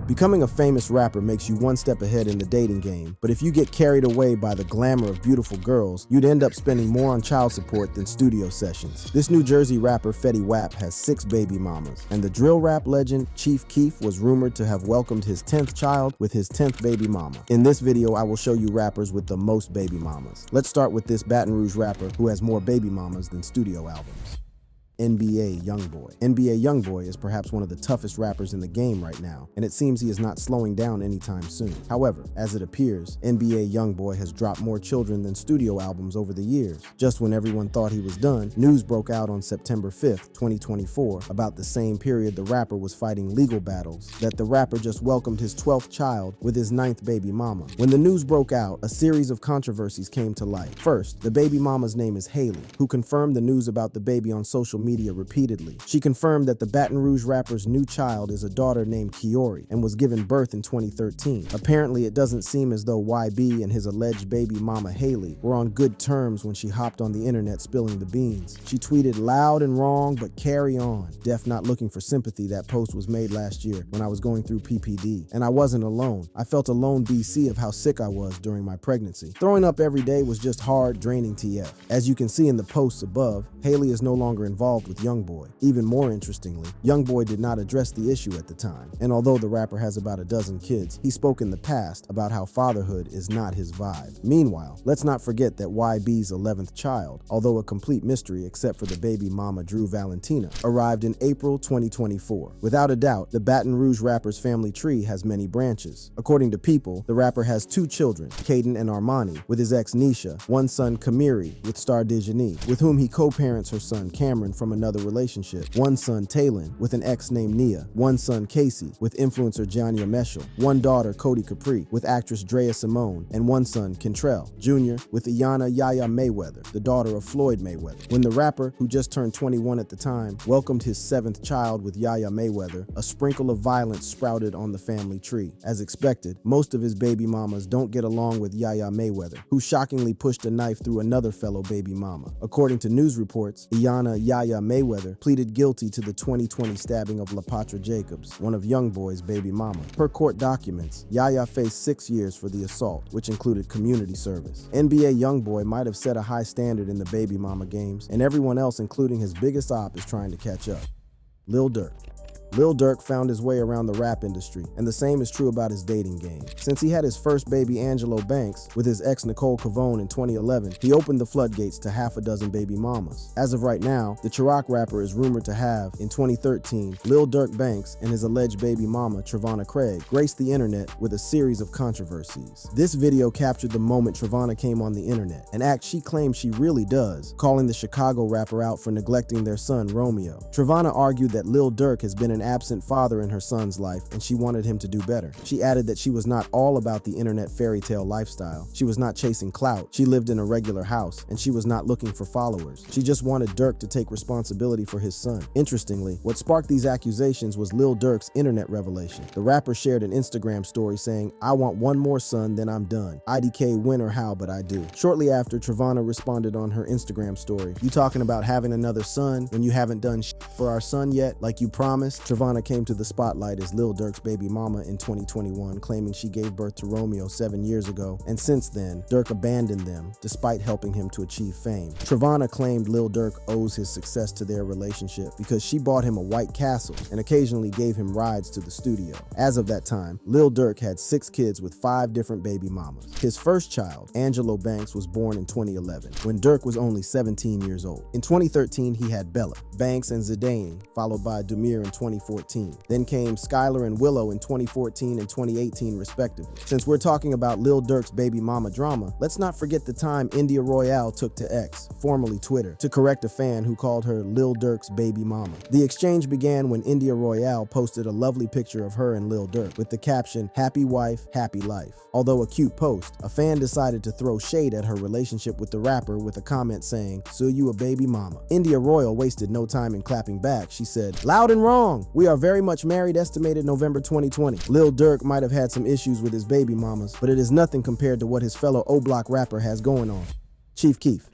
Becoming a famous rapper makes you one step ahead in the dating game, but if you get carried away by the glamour of beautiful girls, you'd end up spending more on child support than studio sessions. This New Jersey rapper Fetty Wap has 6 baby mamas, and the drill rap legend Chief Keef was rumored to have welcomed his 10th child with his 10th baby mama. In this video, I will show you rappers with the most baby mamas. Let's start with this Baton Rouge rapper who has more baby mamas than studio albums. NBA Youngboy. NBA Youngboy is perhaps one of the toughest rappers in the game right now, and it seems he is not slowing down anytime soon. However, as it appears, NBA Youngboy has dropped more children than studio albums over the years. Just when everyone thought he was done, news broke out on September 5th, 2024, about the same period the rapper was fighting legal battles, that the rapper just welcomed his 12th child with his 9th baby mama. When the news broke out, a series of controversies came to light. First, the baby mama's name is Haley, who confirmed the news about the baby on social media repeatedly. She confirmed that the Baton Rouge rapper's new child is a daughter named Kiori and was given birth in 2013. Apparently, it doesn't seem as though YB and his alleged baby mama Haley were on good terms when she hopped on the internet spilling the beans. She tweeted, "Loud and wrong, but carry on. Def not looking for sympathy." That post was made last year when I was going through PPD, and I wasn't alone. I felt alone BC of how sick I was during my pregnancy. Throwing up every day was just hard, draining TF. As you can see in the posts above, Haley is no longer involved with Youngboy. Even more interestingly, Youngboy did not address the issue at the time, and although the rapper has about a dozen kids, he spoke in the past about how fatherhood is not his vibe. Meanwhile, let's not forget that YB's 11th child, although a complete mystery except for the baby mama Drew Valentina, arrived in April 2024. Without a doubt, the Baton Rouge rapper's family tree has many branches. According to People, the rapper has 2 children, Caden and Armani, with his ex Nisha, one son Kamiri with star Dejani, with whom he co-parents her son Cameron from another relationship, one son Talon with an ex named Nia, one son Casey with influencer Gianni Meshel, one daughter Cody Capri with actress Drea Simone, and one son Kentrell Jr. with Iyanna Yaya Mayweather, the daughter of Floyd Mayweather. When the rapper, who just turned 21 at the time, welcomed his 7th child with Yaya Mayweather, a sprinkle of violence sprouted on the family tree. As expected, most of his baby mamas don't get along with Yaya Mayweather, who shockingly pushed a knife through another fellow baby mama. According to news reports, Iyanna Yaya Mayweather pleaded guilty to the 2020 stabbing of LaPatra Jacobs, one of Youngboy's baby mama. Per court documents, Yaya faced 6 years for the assault, which included community service. NBA Youngboy might have set a high standard in the baby mama games, and everyone else, including his biggest op, is trying to catch up. Lil Durk. Lil Durk found his way around the rap industry, and the same is true about his dating game. Since he had his first baby Angelo Banks with his ex Nicole Cavone in 2011, he opened the floodgates to half a dozen baby mamas. As of right now, the Chirac rapper is rumored to have, in 2013, Lil Durk Banks and his alleged baby mama Trevonna Craig graced the internet with a series of controversies. This video captured the moment Trevonna came on the internet, an act she claims she really does, calling the Chicago rapper out for neglecting their son Romeo. Trevonna argued that Lil Durk has been an absent father in her son's life, and she wanted him to do better. She added that she was not all about the internet fairy tale lifestyle. She was not chasing clout. She lived in a regular house, and she was not looking for followers. She just wanted Durk to take responsibility for his son. Interestingly, what sparked these accusations was Lil Durk's internet revelation. The rapper shared an Instagram story saying, "I want one more son, then I'm done. IDK when or how, but I do." Shortly after, Trevonna responded on her Instagram story, "You talking about having another son when you haven't done shit for our son yet, like you promised?" Trevonna came to the spotlight as Lil Durk's baby mama in 2021, claiming she gave birth to Romeo 7 years ago, and since then, Durk abandoned them despite helping him to achieve fame. Trevonna claimed Lil Durk owes his success to their relationship because she bought him a White Castle and occasionally gave him rides to the studio. As of that time, Lil Durk had 6 kids with 5 different baby mamas. His first child, Angelo Banks, was born in 2011, when Durk was only 17 years old. In 2013, he had Bella, Banks, and Zidane, followed by Demir in 2014. Then came Skylar and Willow in 2014 and 2018 respectively. Since we're talking about Lil Durk's baby mama drama, let's not forget the time India Royale took to X, formerly Twitter, to correct a fan who called her Lil Durk's baby mama. The exchange began when India Royale posted a lovely picture of her and Lil Durk with the caption, "Happy wife, happy life." Although a cute post, a fan decided to throw shade at her relationship with the rapper with a comment saying, "So you a baby mama?" India Royale wasted no time in clapping back. She said, "Loud and wrong. We are very much married, estimated November 2020. Lil Durk might have had some issues with his baby mamas, but it is nothing compared to what his fellow O-Block rapper has going on." Chief Keef.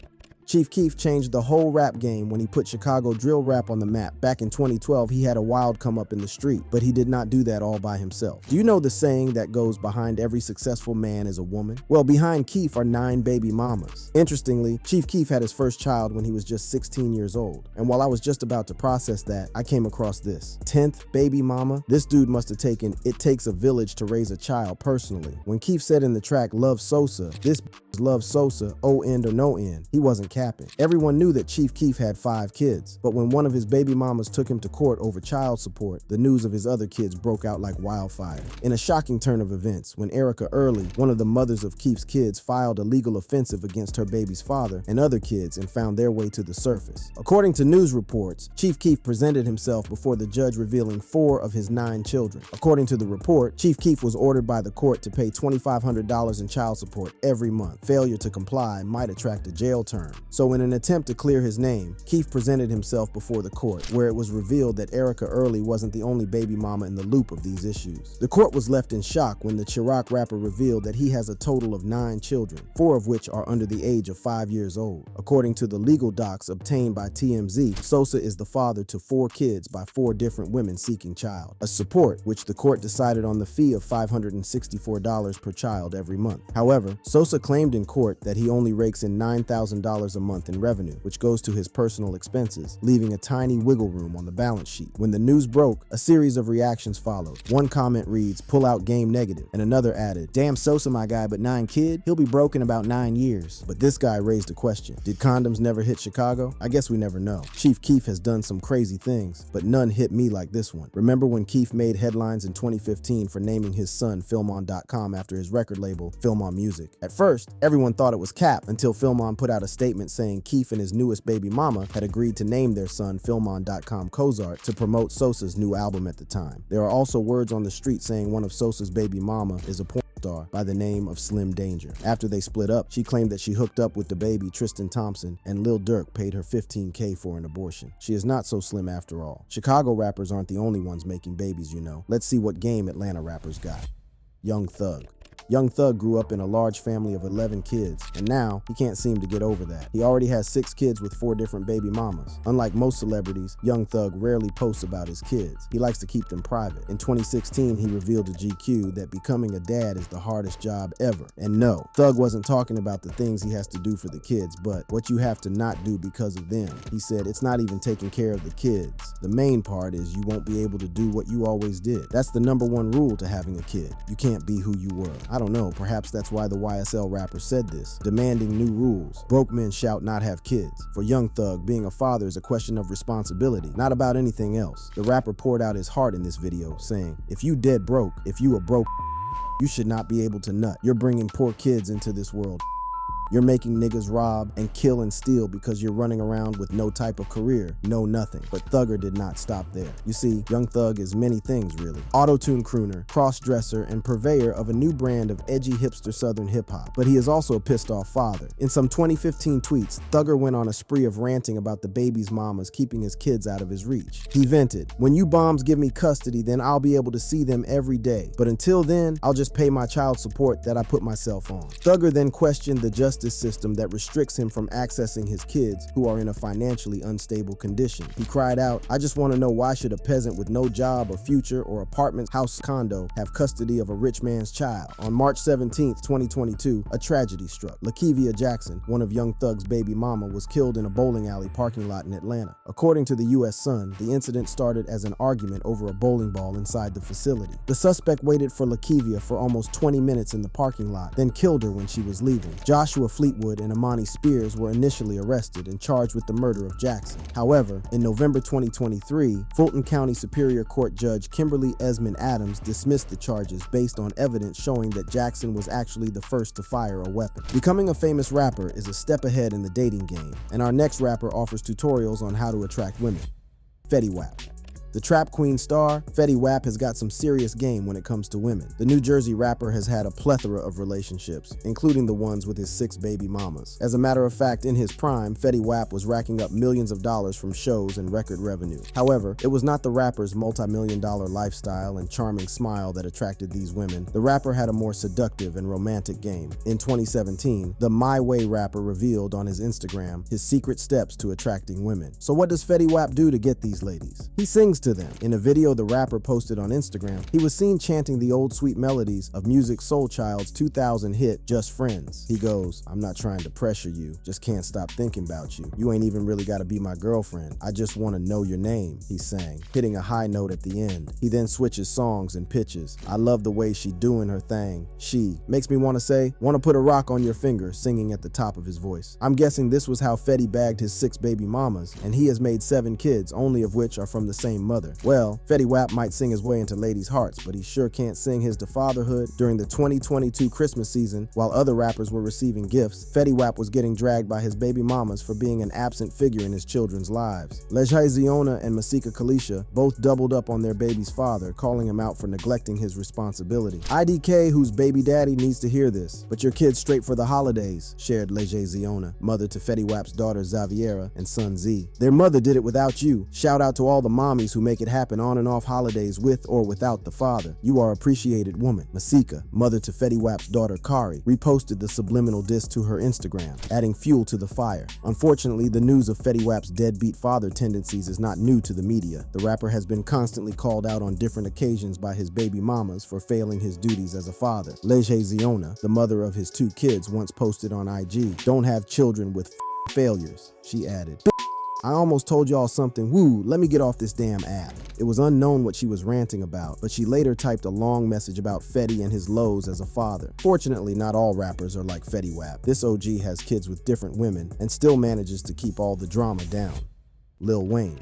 Chief Keef changed the whole rap game when he put Chicago drill rap on the map. Back in 2012, he had a wild come up in the street, but he did not do that all by himself. Do you know the saying that goes, behind every successful man is a woman? Well, behind Keef are 9 baby mamas. Interestingly, Chief Keef had his first child when he was just 16 years old. And while I was just about to process that, I came across this. 10th baby mama? This dude must have taken "It Takes a Village to Raise a Child" personally. When Keef said in the track "Love Sosa," this loves Sosa, O end or no end, he wasn't capping. Everyone knew that Chief Keef had 5 kids, but when one of his baby mamas took him to court over child support, the news of his other kids broke out like wildfire. In a shocking turn of events, when Erica Early, one of the mothers of Keef's kids, filed a legal offensive against her baby's father and other kids and found their way to the surface. According to news reports, Chief Keef presented himself before the judge revealing 4 of his 9 children. According to the report, Chief Keef was ordered by the court to pay $2,500 in child support every month. Failure to comply might attract a jail term. So in an attempt to clear his name, Keef presented himself before the court, where it was revealed that Erica Early wasn't the only baby mama in the loop of these issues. The court was left in shock when the Chirac rapper revealed that he has a total of 9 children, 4 of which are under the age of 5 years old. According to the legal docs obtained by TMZ, Sosa is the father to 4 kids by 4 different women seeking child, a support which the court decided on the fee of $564 per child every month. However, Sosa claimed in court that he only rakes in $9,000 a month in revenue, which goes to his personal expenses, leaving a tiny wiggle room on the balance sheet. When the news broke, a series of reactions followed. One comment reads, "Pull out game negative," and another added, "Damn Sosa my guy, but 9 kid? He'll be broke in about 9 years. But this guy raised a question. Did condoms never hit Chicago? I guess we never know. Chief Keef has done some crazy things, but none hit me like this one. Remember when Keef made headlines in 2015 for naming his son Filmon.com after his record label, Filmon Music? At first, everyone thought it was cap until Filmon put out a statement saying Keef and his newest baby mama had agreed to name their son Filmon.com Cozart to promote Sosa's new album at the time. There are also words on the street saying one of Sosa's baby mama is a porn star by the name of Slim Danger. After they split up, she claimed that she hooked up with the baby Tristan Thompson and Lil Durk paid her $15K for an abortion. She is not so slim after all. Chicago rappers aren't the only ones making babies, you know. Let's see what game Atlanta rappers got. Young Thug. Young Thug grew up in a large family of 11 kids, and now he can't seem to get over that. He already has 6 kids with 4 different baby mamas. Unlike most celebrities, Young Thug rarely posts about his kids. He likes to keep them private. In 2016, he revealed to GQ that becoming a dad is the hardest job ever. And no, Thug wasn't talking about the things he has to do for the kids, but what you have to not do because of them. He said it's not even taking care of the kids. The main part is you won't be able to do what you always did. That's the #1 rule to having a kid. You can't be who you were. I don't know, perhaps that's why the YSL rapper said this, demanding new rules. Broke men shalt not have kids. For Young Thug, being a father is a question of responsibility, not about anything else. The rapper poured out his heart in this video, saying, "If you dead broke, if you a broke, you should not be able to nut. You're bringing poor kids into this world. You're making niggas rob and kill and steal because you're running around with no type of career, no nothing." But Thugger did not stop there. You see, Young Thug is many things really. Auto-tune crooner, cross-dresser, and purveyor of a new brand of edgy hipster southern hip-hop. But he is also a pissed-off father. In some 2015 tweets, Thugger went on a spree of ranting about the baby's mamas keeping his kids out of his reach. He vented, "When you bombs give me custody, then I'll be able to see them every day. But until then, I'll just pay my child support that I put myself on." Thugger then questioned the justice system that restricts him from accessing his kids who are in a financially unstable condition. He cried out, "I just want to know, why should a peasant with no job or future or apartment, house, condo have custody of a rich man's child?" On March 17th, 2022, a tragedy struck. Lakevia Jackson, one of Young Thug's baby mama, was killed in a bowling alley parking lot in Atlanta. According to the US Sun, the incident started as an argument over a bowling ball inside the facility. The suspect waited for Lakevia for almost 20 minutes in the parking lot, then killed her when she was leaving. Joshua Fleetwood and Amani Spears were initially arrested and charged with the murder of Jackson. However, in November 2023, Fulton County Superior Court Judge Kimberly Esmond Adams dismissed the charges based on evidence showing that Jackson was actually the first to fire a weapon. Becoming a famous rapper is a step ahead in the dating game, and our next rapper offers tutorials on how to attract women. Fetty Wap. The Trap Queen star, Fetty Wap, has got some serious game when it comes to women. The New Jersey rapper has had a plethora of relationships, including the ones with his 6 baby mamas. As a matter of fact, in his prime, Fetty Wap was racking up millions of dollars from shows and record revenue. However, it was not the rapper's multi-million-dollar lifestyle and charming smile that attracted these women. The rapper had a more seductive and romantic game. In 2017, the My Way rapper revealed on his Instagram his secret steps to attracting women. So what does Fetty Wap do to get these ladies? He sings to them. In a video the rapper posted on Instagram, he was seen chanting the old sweet melodies of Musiq Soulchild's 2000 hit Just Friends. He goes, "I'm not trying to pressure you, just can't stop thinking about you. You ain't even really gotta be my girlfriend. I just wanna know your name," he sang, hitting a high note at the end. He then switches songs and pitches. "I love the way she doing her thing. She makes me wanna say, wanna put a rock on your finger," singing at the top of his voice. I'm guessing this was how Fetty bagged his 6 baby mamas, and he has made 7 kids, only of which are from the same mother. Well, Fetty Wap might sing his way into ladies' hearts, but he sure can't sing his to fatherhood. During the 2022 Christmas season, while other rappers were receiving gifts, Fetty Wap was getting dragged by his baby mamas for being an absent figure in his children's lives. Lejay Ziona and Masika Kalisha both doubled up on their baby's father, calling him out for neglecting his responsibility. "IDK, whose baby daddy, needs to hear this, but your kid's straight for the holidays," shared Lejay Ziona, mother to Fetty Wap's daughter Xaviera and son Z. "Their mother did it without you. Shout out to all the mommies who make it happen on and off holidays with or without the father. You are appreciated woman." Masika, mother to Fetty Wap's daughter Kari, reposted the subliminal diss to her Instagram, adding fuel to the fire. Unfortunately, the news of Fetty Wap's deadbeat father tendencies is not new to the media. The rapper has been constantly called out on different occasions by his baby mamas for failing his duties as a father. Lejay Ziona, the mother of his 2 kids, once posted on IG, "Don't have children with failures," she added. "I almost told y'all something, woo, let me get off this damn app." It was unknown what she was ranting about, but she later typed a long message about Fetty and his lows as a father. Fortunately, not all rappers are like Fetty Wap. This OG has kids with different women and still manages to keep all the drama down. Lil Wayne.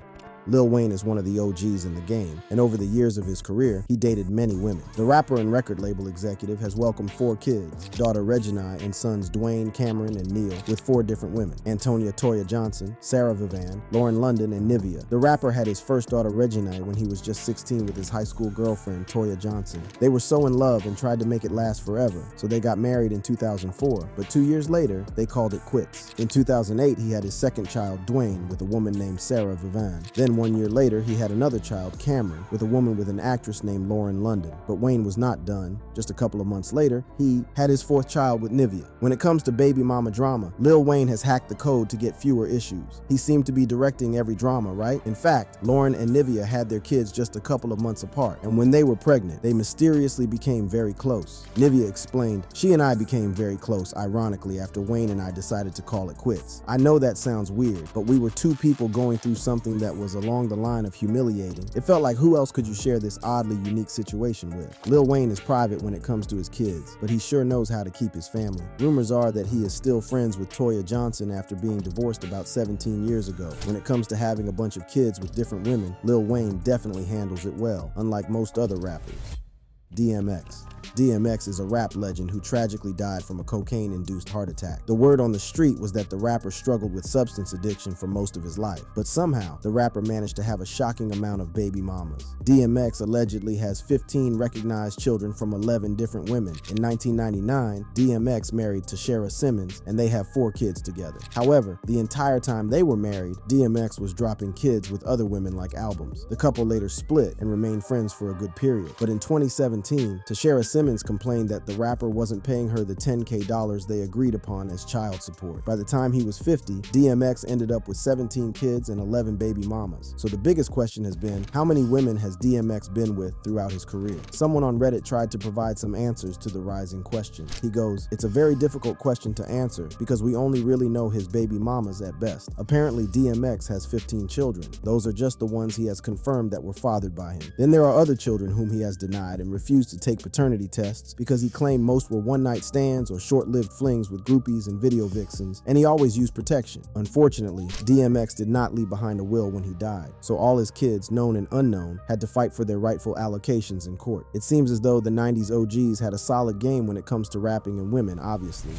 Lil Wayne is one of the OGs in the game, and over the years of his career, he dated many women. The rapper and record label executive has welcomed 4 kids, daughter Regina and sons Dwayne, Cameron, and Neil, with 4 different women: Antonia Toya Johnson, Sarah Vivan, Lauren London, and Nivea. The rapper had his first daughter Regina when he was just 16 with his high school girlfriend Toya Johnson. They were so in love and tried to make it last forever, so they got married in 2004, but 2 years later, they called it quits. In 2008, he had his second child, Dwayne, with a woman named Sarah Vivan. Then 1 year later, he had another child, Cameron, with a woman with an actress named Lauren London. But Wayne was not done. Just a couple of months later, he had his 4th child with Nivea. When it comes to baby mama drama, Lil Wayne has hacked the code to get fewer issues. He seemed to be directing every drama, right? In fact, Lauren and Nivea had their kids just a couple of months apart, and when they were pregnant, they mysteriously became very close. Nivea explained, "She and I became very close, ironically, after Wayne and I decided to call it quits. I know that sounds weird, but we were 2 people going through something that was along the line of humiliating. It felt like who else could you share this oddly unique situation with?" Lil Wayne is private when it comes to his kids, but he sure knows how to keep his family. Rumors are that he is still friends with Toya Johnson after being divorced about 17 years ago. When it comes to having a bunch of kids with different women, Lil Wayne definitely handles it well, unlike most other rappers. DMX. DMX is a rap legend who tragically died from a cocaine-induced heart attack. The word on the street was that the rapper struggled with substance addiction for most of his life, but somehow the rapper managed to have a shocking amount of baby mamas. DMX allegedly has 15 recognized children from 11 different women. In 1999, DMX married Tashera Simmons, and they have 4 kids together. However, the entire time they were married, DMX was dropping kids with other women like albums. The couple later split and remained friends for a good period, but in 2017, Tashera Simmons complained that the rapper wasn't paying her the $10K they agreed upon as child support. By the time he was 50, DMX ended up with 17 kids and 11 baby mamas. So the biggest question has been, how many women has DMX been with throughout his career? Someone on Reddit tried to provide some answers to the rising question. He goes, "It's a very difficult question to answer because we only really know his baby mamas at best. Apparently DMX has 15 children. Those are just the ones he has confirmed that were fathered by him. Then there are other children whom he has denied and refused to take paternity tests because he claimed most were one-night stands or short-lived flings with groupies and video vixens, and he always used protection. Unfortunately, DMX did not leave behind a will when he died, so all his kids, known and unknown, had to fight for their rightful allocations in court. It seems as though the 90s OGs had a solid game when it comes to rapping and women, obviously.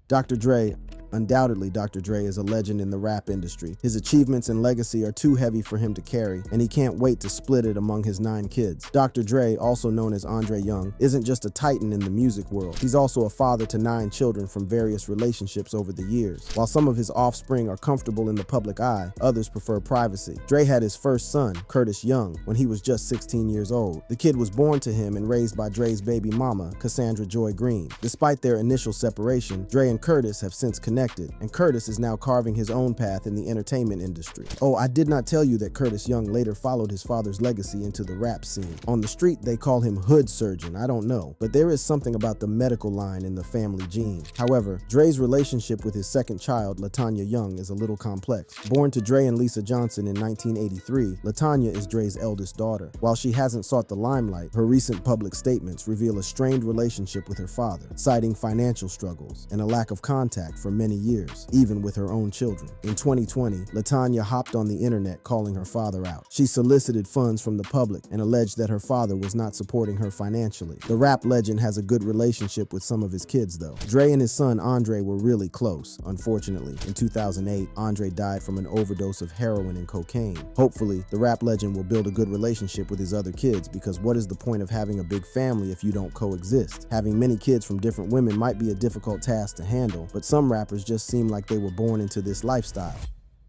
Dr. Dre. Undoubtedly, Dr. Dre is a legend in the rap industry. His achievements and legacy are too heavy for him to carry, and he can't wait to split it among his 9 kids. Dr. Dre, also known as Andre Young, isn't just a titan in the music world. He's also a father to 9 children from various relationships over the years. While some of his offspring are comfortable in the public eye, others prefer privacy. Dre had his first son, Curtis Young, when he was just 16 years old. The kid was born to him and raised by Dre's baby mama, Cassandra Joy Green. Despite their initial separation, Dre and Curtis have since connected, and Curtis is now carving his own path in the entertainment industry. Oh, I did not tell you that Curtis Young later followed his father's legacy into the rap scene. On the street, they call him Hood Surgeon, I don't know, but there is something about the medical line in the family gene. However, Dre's relationship with his second child, LaTanya Young, is a little complex. Born to Dre and Lisa Johnson in 1983, LaTanya is Dre's eldest daughter. While she hasn't sought the limelight, her recent public statements reveal a strained relationship with her father, citing financial struggles and a lack of contact for many years, even with her own children. In 2020, LaTanya hopped on the internet calling her father out. She solicited funds from the public and alleged that her father was not supporting her financially. The rap legend has a good relationship with some of his kids, though. Dre and his son Andre were really close. Unfortunately, in 2008, Andre died from an overdose of heroin and cocaine. Hopefully, the rap legend will build a good relationship with his other kids, because what is the point of having a big family if you don't coexist? Having many kids from different women might be a difficult task to handle, but some rappers just seem like they were born into this lifestyle.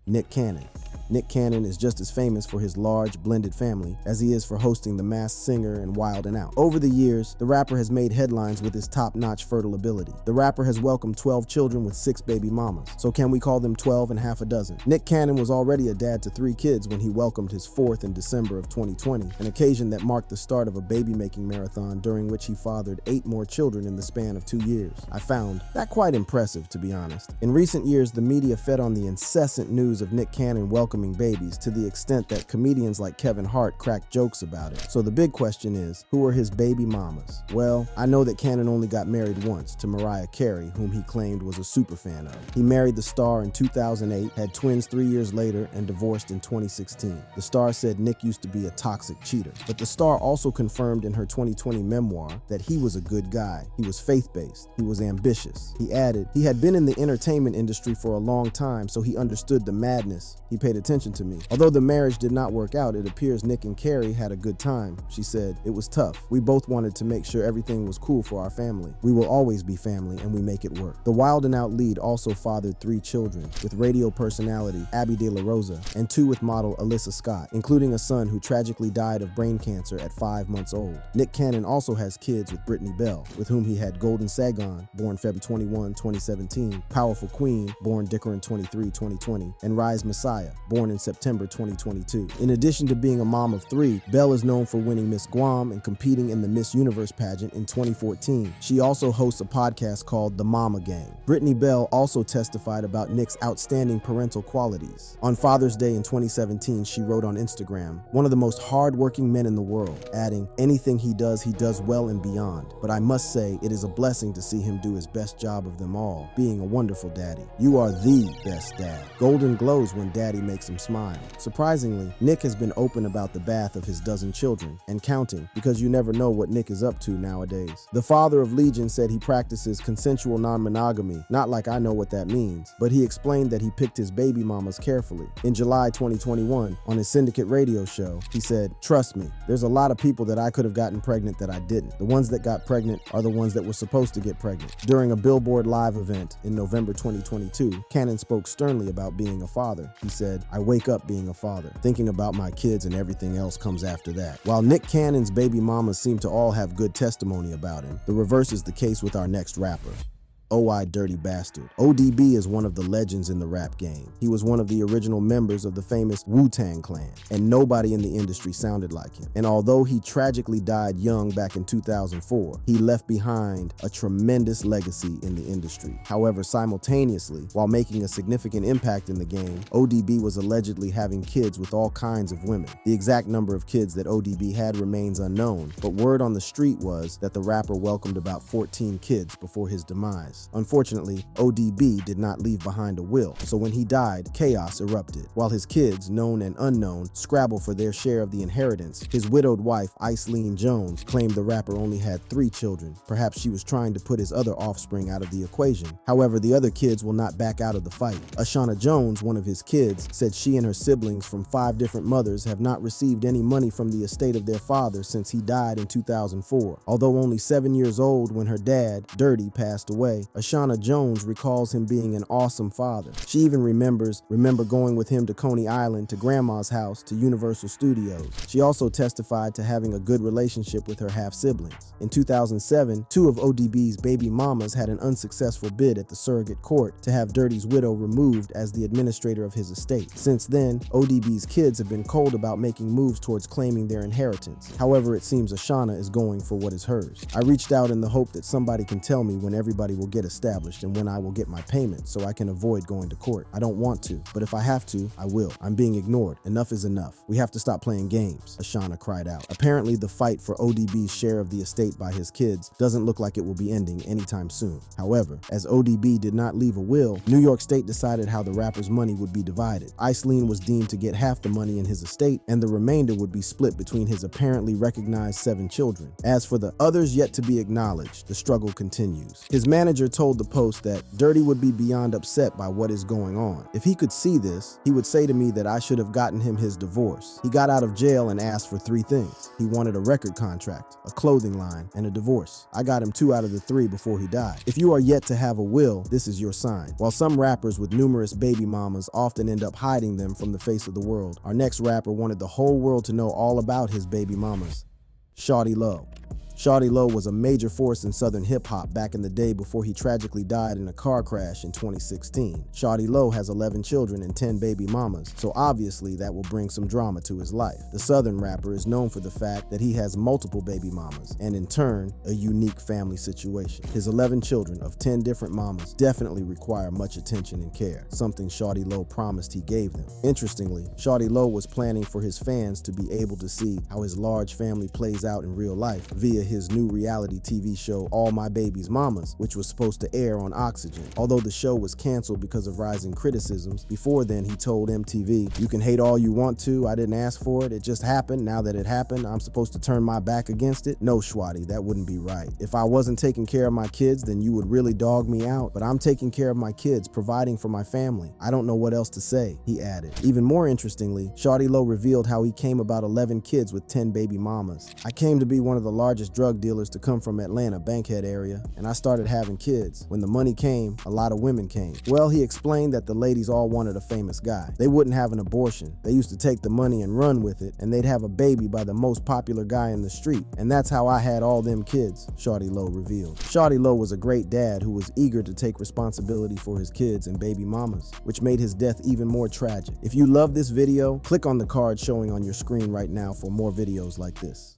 Nick Cannon. Nick Cannon is just as famous for his large, blended family as he is for hosting The Masked Singer and Wild 'N Out. Over the years, the rapper has made headlines with his top-notch fertile ability. The rapper has welcomed 12 children with 6 baby mamas. So can we call them 12 and half a dozen? Nick Cannon was already a dad to 3 kids when he welcomed his 4th in December of 2020, an occasion that marked the start of a baby-making marathon during which he fathered 8 more children in the span of 2 years. I found that quite impressive, to be honest. In recent years, the media fed on the incessant news of Nick Cannon welcoming babies to the extent that comedians like Kevin Hart cracked jokes about it. So the big question is, who are his baby mamas? Well, I know that Cannon only got married once, to Mariah Carey, whom he claimed was a super fan of. He married the star in 2008, had twins 3 years later, and divorced in 2016. The star said Nick used to be a toxic cheater, but the star also confirmed in her 2020 memoir that he was a good guy. He was faith-based. He was ambitious. He added, he had been in the entertainment industry for a long time, so he understood the madness. He paid attention to me. Although the marriage did not work out, it appears Nick and Carrie had a good time. She said, it was tough. We both wanted to make sure everything was cool for our family. We will always be family, and we make it work. The Wild 'N Out lead also fathered 3 children with radio personality Abby De La Rosa and 2 with model Alyssa Scott, including a son who tragically died of brain cancer at 5 months old. Nick Cannon also has kids with Brittany Bell, with whom he had Golden Sagon, born February 21, 2017, Powerful Queen, born Dickerin 23, 2020, and Rise Messiah, born in September 2022. In addition to being a mom of 3, Bell is known for winning Miss Guam and competing in the Miss Universe pageant in 2014. She also hosts a podcast called The Mama Gang. Brittany Bell also testified about Nick's outstanding parental qualities. On Father's Day in 2017, she wrote on Instagram, "One of the most hard-working men in the world," adding, "Anything he does well and beyond. But I must say, it is a blessing to see him do his best job of them all, being a wonderful daddy. You are the best dad. Golden glows when daddy makes him smile." Surprisingly, Nick has been open about the bath of his dozen children, and counting, because you never know what Nick is up to nowadays. The father of Legion said he practices consensual non-monogamy, not like I know what that means, but he explained that he picked his baby mamas carefully. In July 2021, on his Syndicate radio show, he said, "Trust me, there's a lot of people that I could have gotten pregnant that I didn't. The ones that got pregnant are the ones that were supposed to get pregnant." During a Billboard Live event in November 2022, Cannon spoke sternly about being a father. He said, "I wake up being a father, thinking about my kids, and everything else comes after that." While Nick Cannon's baby mamas seem to all have good testimony about him, the reverse is the case with our next rapper. O.I. Dirty Bastard. ODB is one of the legends in the rap game. He was one of the original members of the famous Wu-Tang Clan, and nobody in the industry sounded like him. And although he tragically died young back in 2004, he left behind a tremendous legacy in the industry. However, simultaneously, while making a significant impact in the game, ODB was allegedly having kids with all kinds of women. The exact number of kids that ODB had remains unknown, but word on the street was that the rapper welcomed about 14 kids before his demise. inheritance. Unfortunately, ODB did not leave behind a will, so when he died, chaos erupted. While his kids, known and unknown, scrabble for their share of the inheritance, his widowed wife, Iceline Jones, claimed the rapper only had 3 children. Perhaps she was trying to put his other offspring out of the equation. However, the other kids will not back out of the fight. Ashana Jones, one of his kids, said she and her siblings from 5 different mothers have not received any money from the estate of their father since he died in 2004. Although only 7 years old when her dad, Dirty, passed away, Ashana Jones recalls him being an awesome father. She even remember going with him to Coney Island, to Grandma's house, to Universal Studios. She also testified to having a good relationship with her half-siblings. In 2007, 2 of ODB's baby mamas had an unsuccessful bid at the surrogate court to have Dirty's widow removed as the administrator of his estate. Since then, ODB's kids have been cold about making moves towards claiming their inheritance. However, it seems Ashana is going for what is hers. I reached out in the hope that somebody can tell me when everybody will get established and when I will get my payment so I can avoid going to court. I don't want to, but if I have to, I will. I'm being ignored. Enough is enough. We have to stop playing games, Ashana cried out. Apparently, the fight for ODB's share of the estate by his kids doesn't look like it will be ending anytime soon. However, as ODB did not leave a will, New York State decided how the rapper's money would be divided. Iceline was deemed to get half the money in his estate, and the remainder would be split between his apparently recognized 7 children. As for the others yet to be acknowledged, the struggle continues. His manager told the Post that Dirty would be beyond upset by what is going on. If he could see this, he would say to me that I should have gotten him his divorce. He got out of jail and asked for 3 things. He wanted a record contract, a clothing line, and a divorce. I got him 2 out of the 3 before he died. If you are yet to have a will, this is your sign. While some rappers with numerous baby mamas often end up hiding them from the face of the world, our next rapper wanted the whole world to know all about his baby mamas. Shawty Lo. Shawty Lo was a major force in Southern hip-hop back in the day before he tragically died in a car crash in 2016. Shawty Lo has 11 children and 10 baby mamas, so obviously that will bring some drama to his life. The Southern rapper is known for the fact that he has multiple baby mamas, and in turn, a unique family situation. His 11 children of 10 different mamas definitely require much attention and care, something Shawty Lo promised he gave them. Interestingly, Shawty Lo was planning for his fans to be able to see how his large family plays out in real life via his new reality TV show All My Baby's Mamas, which was supposed to air on Oxygen. Although the show was canceled because of rising criticisms, before then he told MTV, "You can hate all you want to, I didn't ask for it, it just happened. Now that it happened, I'm supposed to turn my back against it? No, Shwati, that wouldn't be right. If I wasn't taking care of my kids, then you would really dog me out, but I'm taking care of my kids, providing for my family. I don't know what else to say," he added. Even more interestingly, Shawty Lo revealed how he came about 11 kids with 10 baby mamas. "I came to be one of the largest drug dealers to come from Atlanta, Bankhead area, and I started having kids. When the money came, a lot of women came." Well, he explained that the ladies all wanted a famous guy. They wouldn't have an abortion. They used to take the money and run with it, and they'd have a baby by the most popular guy in the street. And that's how I had all them kids, Shawty Lo revealed. Shawty Lo was a great dad who was eager to take responsibility for his kids and baby mamas, which made his death even more tragic. If you love this video, click on the card showing on your screen right now for more videos like this.